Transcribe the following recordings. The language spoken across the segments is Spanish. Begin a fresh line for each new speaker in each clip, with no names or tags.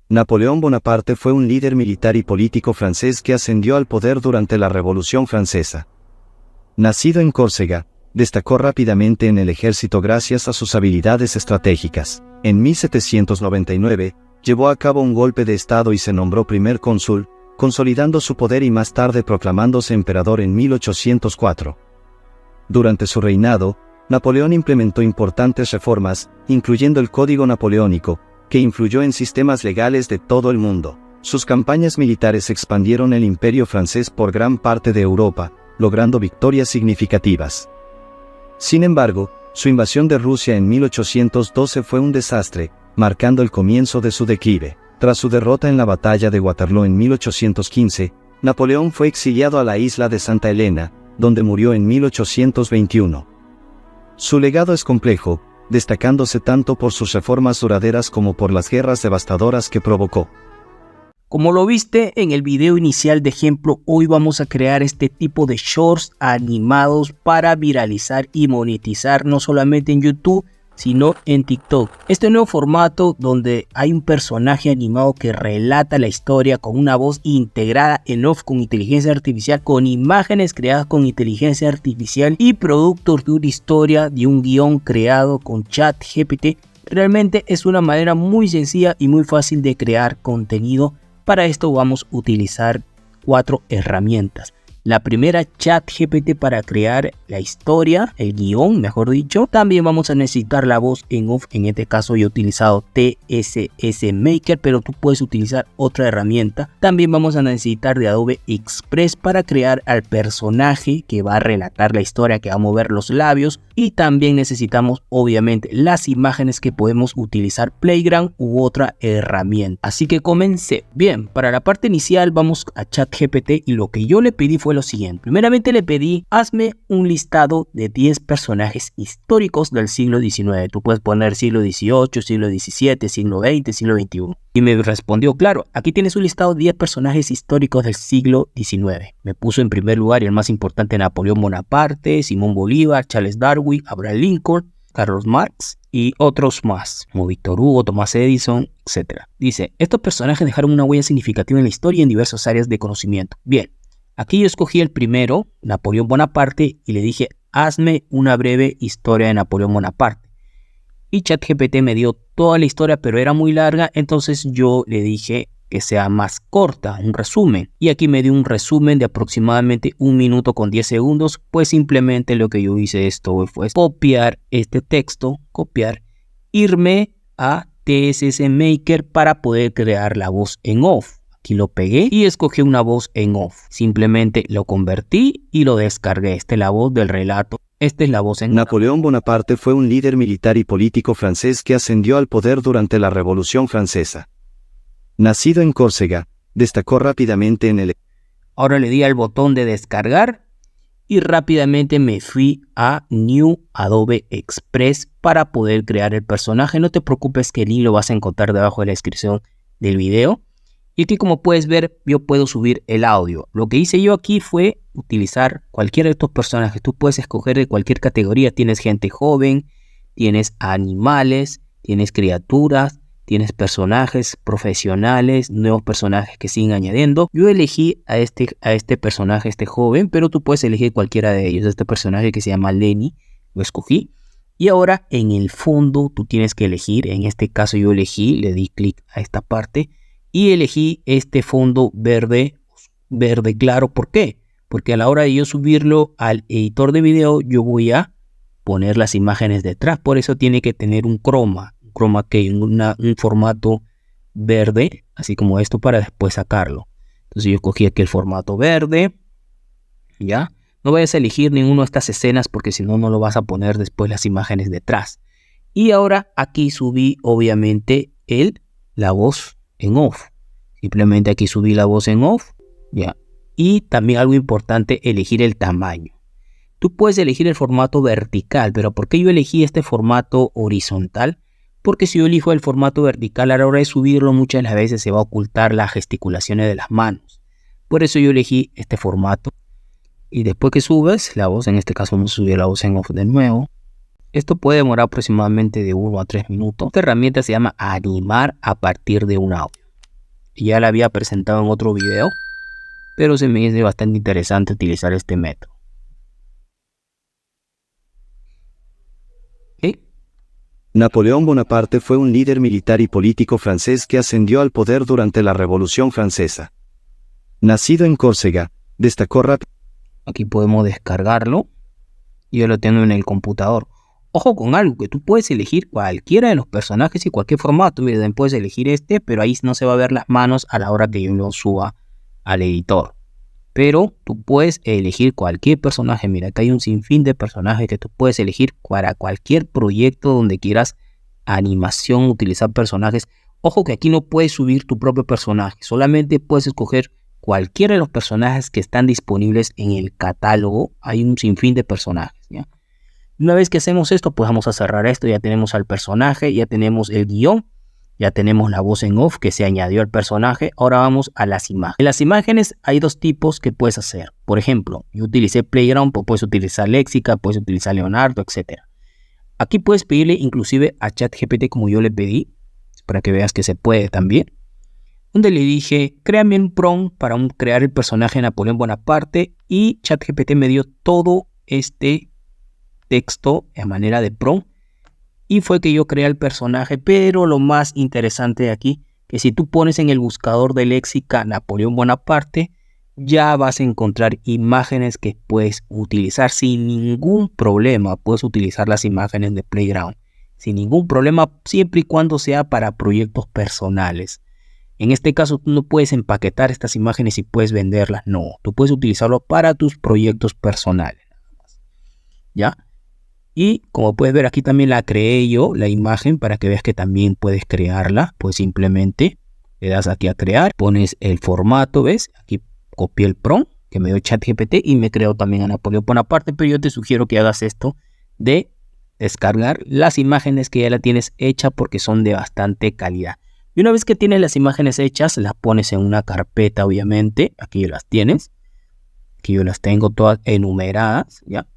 Napoleón Bonaparte fue un líder militar y político francés que ascendió al poder durante la Revolución Francesa. Nacido en Córcega, destacó rápidamente en el ejército gracias a sus habilidades estratégicas. En 1799, llevó a cabo un golpe de estado y se nombró primer cónsul, consolidando su poder y más tarde proclamándose emperador en 1804. Durante su reinado, Napoleón implementó importantes reformas, incluyendo el Código Napoleónico, que influyó en sistemas legales de todo el mundo. Sus campañas militares expandieron el imperio francés por gran parte de Europa, logrando victorias significativas. Sin embargo, su invasión de Rusia en 1812 fue un desastre, marcando el comienzo de su declive. Tras su derrota en la batalla de Waterloo en 1815, Napoleón fue exiliado a la isla de Santa Elena, donde murió en 1821. Su legado es complejo, destacándose tanto por sus reformas duraderas como por las guerras devastadoras que provocó.
Como lo viste en el video inicial de ejemplo, hoy vamos a crear este tipo de shorts animados para viralizar y monetizar no solamente en YouTube, sino en TikTok. Este nuevo formato donde hay un personaje animado que relata la historia con una voz integrada en off con inteligencia artificial, con imágenes creadas con inteligencia artificial y productos de una historia, de un guión creado con ChatGPT. Realmente es una manera muy sencilla y muy fácil de crear contenido. Para esto vamos a utilizar 4 herramientas. La primera, ChatGPT para crear la historia, el guión, mejor dicho. También vamos a necesitar la voz en off. En este caso yo he utilizado TSS Maker, pero tú puedes utilizar otra herramienta. También vamos a necesitar de Adobe Express para crear al personaje que va a relatar la historia, que va a mover los labios. Y también necesitamos obviamente las imágenes que podemos utilizar Playground u otra herramienta. Así que comencé. Bien, para la parte inicial vamos a ChatGPT y lo que yo le pedí fue lo siguiente. Primeramente le pedí, hazme un listado de 10 personajes históricos del siglo XIX. Tú puedes poner siglo XVIII, siglo XVII, siglo XX, siglo XXI. Y me respondió, claro, aquí tienes un listado de 10 personajes históricos del siglo XIX. Me puso en primer lugar y el más importante Napoleón Bonaparte, Simón Bolívar, Charles Darwin, Abraham Lincoln, Carlos Marx y otros más, como Víctor Hugo, Thomas Edison, etc. Dice, estos personajes dejaron una huella significativa en la historia y en diversas áreas de conocimiento. Bien. Aquí yo escogí el primero, Napoleón Bonaparte, y le dije, hazme una breve historia de Napoleón Bonaparte. Y ChatGPT me dio toda la historia, pero era muy larga, entonces yo le dije que sea más corta, un resumen. Y aquí me dio un resumen de aproximadamente 1 minuto con 10 segundos, pues simplemente lo que yo hice esto fue copiar este texto, irme a TSS Maker para poder crear la voz en off. Aquí lo pegué y escogí una voz en off. Simplemente lo convertí y lo descargué. Esta es la voz del relato. Esta es la voz en off.
Napoleón Bonaparte fue un líder militar y político francés que ascendió al poder durante la Revolución Francesa. Nacido en Córcega, destacó rápidamente en el...
Ahora le di al botón de descargar y rápidamente me fui a New Adobe Express para poder crear el personaje. No te preocupes que el link lo vas a encontrar debajo de la descripción del video. Y aquí, como puedes ver, yo puedo subir el audio. Lo que hice yo aquí fue utilizar cualquiera de estos personajes. Tú puedes escoger de cualquier categoría. Tienes gente joven, tienes animales, tienes criaturas, tienes personajes profesionales, nuevos personajes que siguen añadiendo. Yo elegí a este personaje, este joven, pero tú puedes elegir cualquiera de ellos. Este personaje que se llama Lenny, lo escogí. Y ahora en el fondo tú tienes que elegir. En este caso yo elegí, le di clic a esta parte. Y elegí este fondo verde claro. ¿Por qué? Porque a la hora de yo subirlo al editor de video, yo voy a poner las imágenes detrás. Por eso tiene que tener un chroma key, un formato verde, así como esto, para después sacarlo. Entonces yo cogí aquí el formato verde. ¿Ya? No vayas a elegir ninguna de estas escenas porque si no, no lo vas a poner después las imágenes detrás. Y ahora aquí subí, obviamente, la voz en off. Simplemente aquí subí la voz en off, ya. Y también algo importante, elegir el tamaño. Tú puedes elegir el formato vertical, pero ¿por qué yo elegí este formato horizontal? Porque si yo elijo el formato vertical, a la hora de subirlo muchas de las veces se va a ocultar las gesticulaciones de las manos. Por eso yo elegí este formato. Y después que subes la voz, en este caso vamos a subir la voz en off de nuevo. Esto puede demorar aproximadamente de 1 a 3 minutos. Esta herramienta se llama animar a partir de un audio. ya la había presentado en otro video, pero se me hace bastante interesante utilizar este método. ¿Okay?
Napoleón Bonaparte fue un líder militar y político francés que ascendió al poder durante la Revolución Francesa. Nacido en Córcega, destacó rápidamente.
Aquí podemos descargarlo. Yo lo tengo en el computador. Ojo con algo, que tú puedes elegir cualquiera de los personajes y cualquier formato. Miren, puedes elegir este, pero ahí no se va a ver las manos a la hora que yo lo suba al editor. Pero tú puedes elegir cualquier personaje. Mira, acá hay un sinfín de personajes que tú puedes elegir para cualquier proyecto donde quieras animación, utilizar personajes. Ojo que aquí no puedes subir tu propio personaje. Solamente puedes escoger cualquiera de los personajes que están disponibles en el catálogo. Hay un sinfín de personajes, ¿ya? Una vez que hacemos esto, pues vamos a cerrar esto. Ya tenemos al personaje, ya tenemos el guión, ya tenemos la voz en off que se añadió al personaje. Ahora vamos a las imágenes. En las imágenes hay dos tipos que puedes hacer. Por ejemplo, yo utilicé Playground, pues puedes utilizar Lexica, puedes utilizar Leonardo, etc. Aquí puedes pedirle inclusive a ChatGPT como yo le pedí, para que veas que se puede también. Donde le dije, créame un prompt para crear el personaje de Napoleón Bonaparte, y ChatGPT me dio todo este texto a manera de prompt, y fue que yo creé el personaje. Pero lo más interesante de aquí, que si tú pones en el buscador de léxica Napoleón Bonaparte, ya vas a encontrar imágenes que puedes utilizar sin ningún problema. Puedes utilizar las imágenes de Playground sin ningún problema, siempre y cuando sea para proyectos personales. En este caso tú no puedes empaquetar estas imágenes y puedes venderlas. No, tú puedes utilizarlo para tus proyectos personales. ¿Ya? Y como puedes ver, aquí también la creé yo, la imagen, para que veas que también puedes crearla. Pues simplemente le das aquí a crear, pones el formato, ¿ves? Aquí copié el prompt que me dio ChatGPT y me creó también a Napoleón Bonaparte. Pero yo te sugiero que hagas esto de descargar las imágenes que ya la tienes hecha, porque son de bastante calidad. Y una vez que tienes las imágenes hechas, las pones en una carpeta, obviamente. Aquí ya las tienes. Aquí yo las tengo todas enumeradas, ¿ya?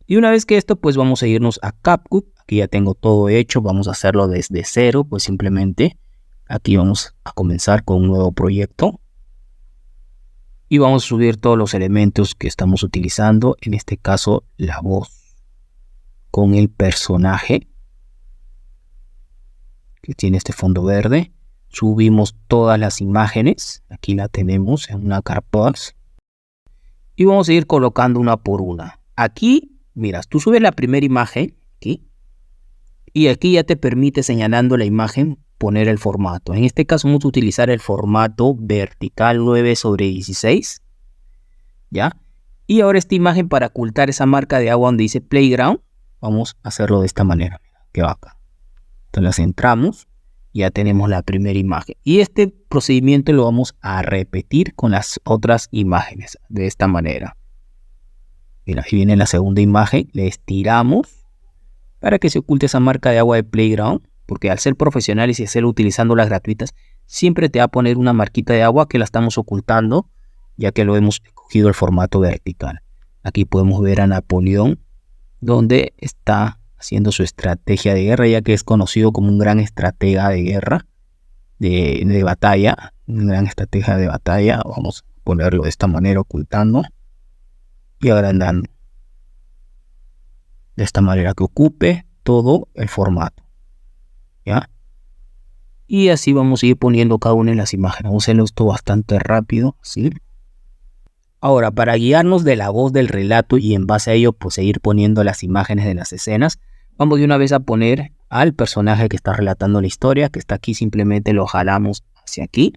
Y una vez que esto, pues vamos a irnos a CapCut. Aquí ya tengo todo hecho. Vamos a hacerlo desde cero. Pues simplemente aquí vamos a comenzar con un nuevo proyecto. Y vamos a subir todos los elementos que estamos utilizando. En este caso, la voz con el personaje, que tiene este fondo verde. Subimos todas las imágenes. Aquí la tenemos en una carpeta. Y vamos a ir colocando una por una. Aquí, mira, tú subes la primera imagen, aquí, y aquí ya te permite, señalando la imagen, poner el formato. En este caso vamos a utilizar el formato vertical 9/16, ¿ya? Y ahora esta imagen, para ocultar esa marca de agua donde dice Playground, vamos a hacerlo de esta manera. Mira, que va acá. Entonces la centramos. Ya tenemos la primera imagen. Y este procedimiento lo vamos a repetir con las otras imágenes. De esta manera. Mira, aquí viene la segunda imagen. Le estiramos para que se oculte esa marca de agua de Playground. Porque al ser profesionales y hacerlo utilizando las gratuitas, siempre te va a poner una marquita de agua que la estamos ocultando, ya que lo hemos escogido el formato vertical. Aquí podemos ver a Napoleón, donde está haciendo su estrategia de guerra, ya que es conocido como un gran estratega de guerra, de batalla, un gran estratega de batalla. Vamos a ponerlo de esta manera, ocultando y agrandando, de esta manera que ocupe todo el formato, ¿ya? Y así vamos a ir poniendo cada una de las imágenes. Vamos a hacerlo esto bastante rápido, ¿sí? Ahora, para guiarnos de la voz del relato y en base a ello, pues seguir poniendo las imágenes de las escenas, vamos de una vez a poner al personaje que está relatando la historia, que está aquí. Simplemente lo jalamos hacia aquí.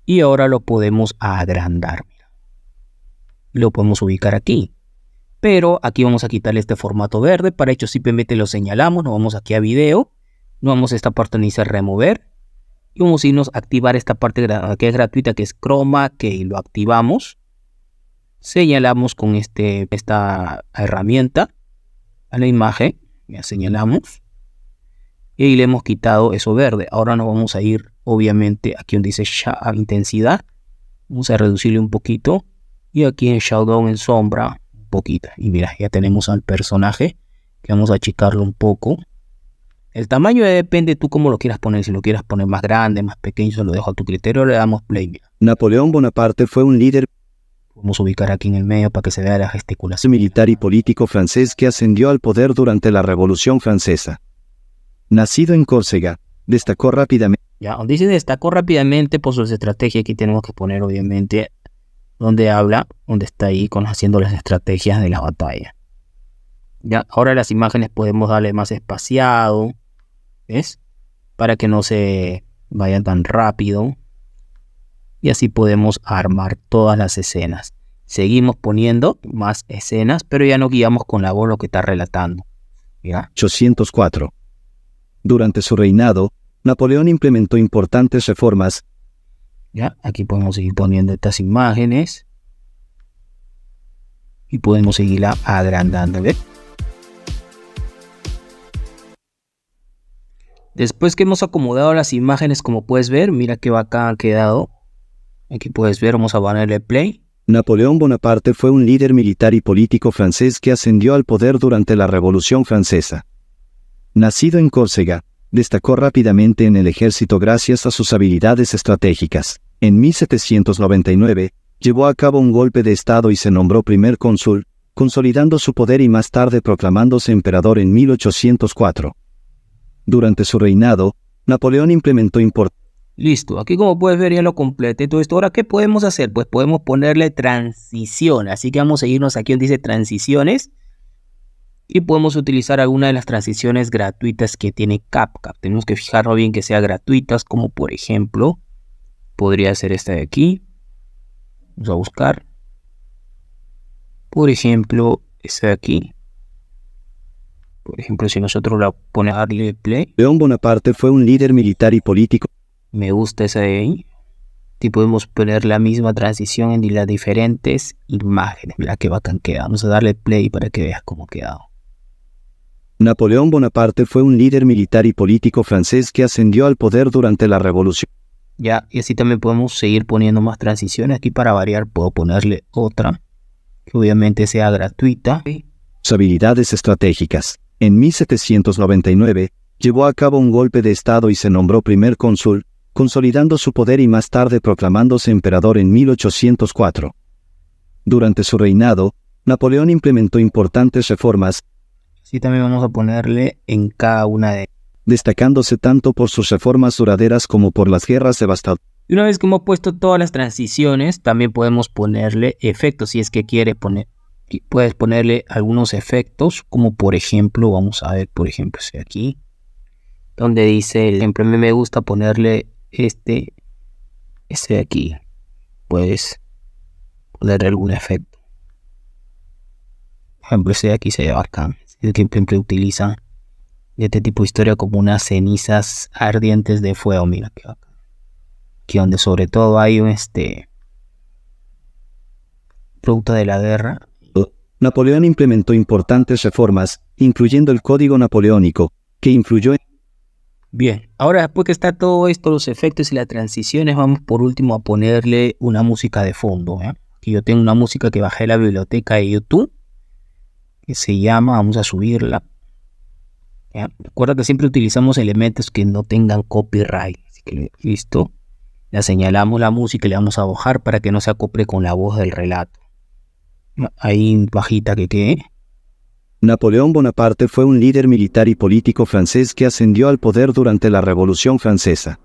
Y ahora lo podemos agrandar. Mira. Lo podemos ubicar aquí. Pero aquí vamos a quitarle este formato verde. Para ello simplemente lo señalamos. Nos vamos aquí a video. Nos vamos a esta parte donde dice remover. Y vamos a irnos a activar esta parte que es gratuita, que es Chroma, que lo activamos. Señalamos con esta herramienta a la imagen. Ya señalamos. Y ahí le hemos quitado eso verde. Ahora nos vamos a ir, obviamente, aquí donde dice intensidad. Vamos a reducirle un poquito. Y aquí en Shadow, en sombra, un poquito. Y mira, ya tenemos al personaje, que vamos a achicarlo un poco. El tamaño depende tú cómo lo quieras poner. Si lo quieras poner más grande, más pequeño, se lo dejo a tu criterio. Le damos play. Mira.
Napoleón Bonaparte fue un líder
Vamos a ubicar aquí en el medio para que se vea la gesticulación.
militar y político francés que ascendió al poder durante la Revolución Francesa. Nacido en Córcega, destacó rápidamente.
Ya, donde dice destacó rápidamente por sus estrategias, aquí tenemos que poner obviamente donde habla, donde está ahí haciendo las estrategias de la batalla. Ya, ahora las imágenes podemos darle más espaciado, ¿ves? Para que no se vayan tan rápido. Y así podemos armar todas las escenas. Seguimos poniendo más escenas, pero ya no guiamos con la voz lo que está relatando. ¿Ya?
804. Durante su reinado, Napoleón implementó importantes reformas.
¿Ya? Aquí podemos seguir poniendo estas imágenes. Y podemos seguirla agrandando. ¿Ves? Después que hemos acomodado las imágenes, como puedes ver, mira qué bacán ha quedado. Aquí puedes ver, vamos a ponerle play.
Napoleón Bonaparte fue un líder militar y político francés que ascendió al poder durante la Revolución Francesa. Nacido en Córcega, destacó rápidamente en el ejército gracias a sus habilidades estratégicas. En 1799, llevó a cabo un golpe de estado y se nombró primer cónsul, consolidando su poder y más tarde proclamándose emperador en 1804. Durante su reinado, Napoleón implementó
Listo, aquí como puedes ver ya lo completé todo esto. Ahora, ¿qué podemos hacer? Pues podemos ponerle transición. Así que vamos a irnos aquí donde dice transiciones. Y podemos utilizar alguna de las transiciones gratuitas que tiene CapCut. Tenemos que fijarnos bien que sean gratuitas, como por ejemplo, podría ser esta de aquí. Vamos a buscar. Por ejemplo, esta de aquí. Por ejemplo, si nosotros la ponemos a darle play.
Napoleón Bonaparte fue un líder militar y político.
Me gusta esa de ahí. Y podemos poner la misma transición en las diferentes imágenes. Mira qué bacán queda. Vamos a darle play para que veas cómo ha quedado.
Napoleón Bonaparte fue un líder militar y político francés que ascendió al poder durante la Revolución.
Ya, y así también podemos seguir poniendo más transiciones. Aquí para variar puedo ponerle otra, que obviamente sea gratuita.
Sus habilidades estratégicas. En 1799, llevó a cabo un golpe de estado y se nombró primer cónsul, consolidando su poder y más tarde proclamándose emperador en 1804. Durante su reinado, Napoleón implementó importantes reformas.
Sí, también vamos a ponerle en cada una de ellas,
destacándose tanto por sus reformas duraderas como por las guerras devastadoras.
Y una vez que hemos puesto todas las transiciones, también podemos ponerle efectos, si es que quiere poner. Puedes ponerle algunos efectos, como por ejemplo, vamos a ver, por ejemplo, este aquí, donde dice, siempre a mí me gusta ponerle este de aquí. Puedes ponerle algún efecto. Por ejemplo, este de aquí se ve bacán. Es que siempre utilizan este tipo de historia como unas cenizas ardientes de fuego. Mira qué bacán. Aquí donde sobre todo hay un producto de la guerra.
Napoleón implementó importantes reformas, incluyendo el Código Napoleónico, que influyó en...
Bien, ahora después que está todo esto, los efectos y las transiciones, vamos por último a ponerle una música de fondo. Aquí yo tengo una música que bajé de la biblioteca de YouTube, que se llama, vamos a subirla. ¿Ya? Recuerda que siempre utilizamos elementos que no tengan copyright. Así que listo. Le señalamos la música y le vamos a bajar para que no se acople con la voz del relato. Ahí bajita que quede.
Napoleón Bonaparte fue un líder militar y político francés que ascendió al poder durante la Revolución Francesa.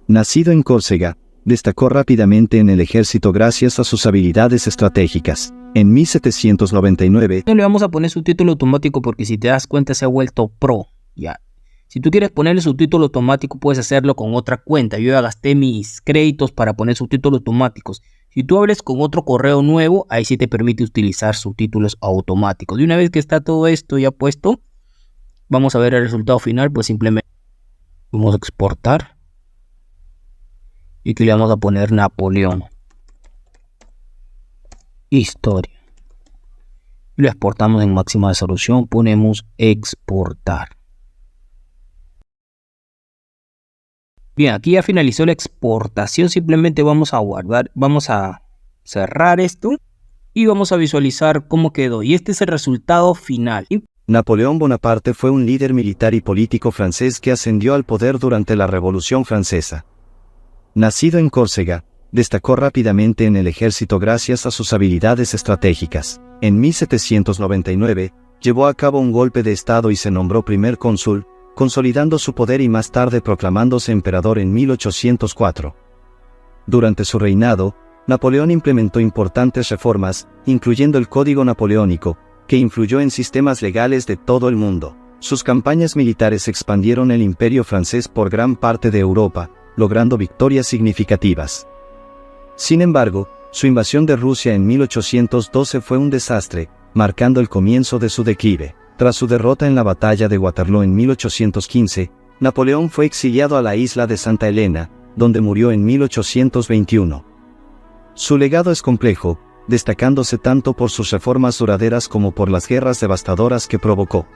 Nacido en Córcega, destacó rápidamente en el ejército gracias a sus habilidades estratégicas. En 1799,
No le vamos a poner subtítulo automático porque si te das cuenta se ha vuelto pro. Ya. Si tú quieres ponerle subtítulo automático puedes hacerlo con otra cuenta. Yo ya gasté mis créditos para poner subtítulos automáticos. Si tú hables con otro correo nuevo, ahí sí te permite utilizar subtítulos automáticos. Y una vez que está todo esto ya puesto, vamos a ver el resultado final. Pues simplemente vamos a exportar. Y aquí le vamos a poner Napoleón. Historia. Y lo exportamos en máxima resolución. Ponemos exportar. Bien, aquí ya finalizó la exportación. Simplemente vamos a guardar, vamos a cerrar esto y vamos a visualizar cómo quedó. Y este es el resultado final.
Napoleón Bonaparte fue un líder militar y político francés que ascendió al poder durante la Revolución Francesa. Nacido en Córcega, destacó rápidamente en el ejército gracias a sus habilidades estratégicas. En 1799, llevó a cabo un golpe de estado y se nombró primer cónsul, consolidando su poder y más tarde proclamándose emperador en 1804. Durante su reinado, Napoleón implementó importantes reformas, incluyendo el Código Napoleónico, que influyó en sistemas legales de todo el mundo. Sus campañas militares expandieron el imperio francés por gran parte de Europa, logrando victorias significativas. Sin embargo, su invasión de Rusia en 1812 fue un desastre, marcando el comienzo de su declive. Tras su derrota en la batalla de Waterloo en 1815, Napoleón fue exiliado a la isla de Santa Elena, donde murió en 1821. Su legado es complejo, destacándose tanto por sus reformas duraderas como por las guerras devastadoras que provocó.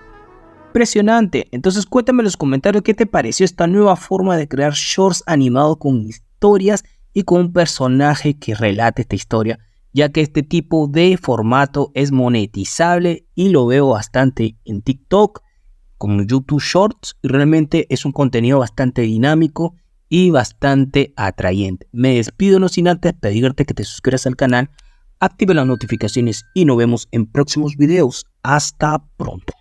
Impresionante. Entonces cuéntame en los comentarios qué te pareció esta nueva forma de crear shorts animados con historias y con un personaje que relate esta historia, ya que este tipo de formato es monetizable y lo veo bastante en TikTok, como YouTube Shorts, y realmente es un contenido bastante dinámico y bastante atrayente. Me despido no sin antes pedirte que te suscribas al canal, active las notificaciones y nos vemos en próximos videos. Hasta pronto.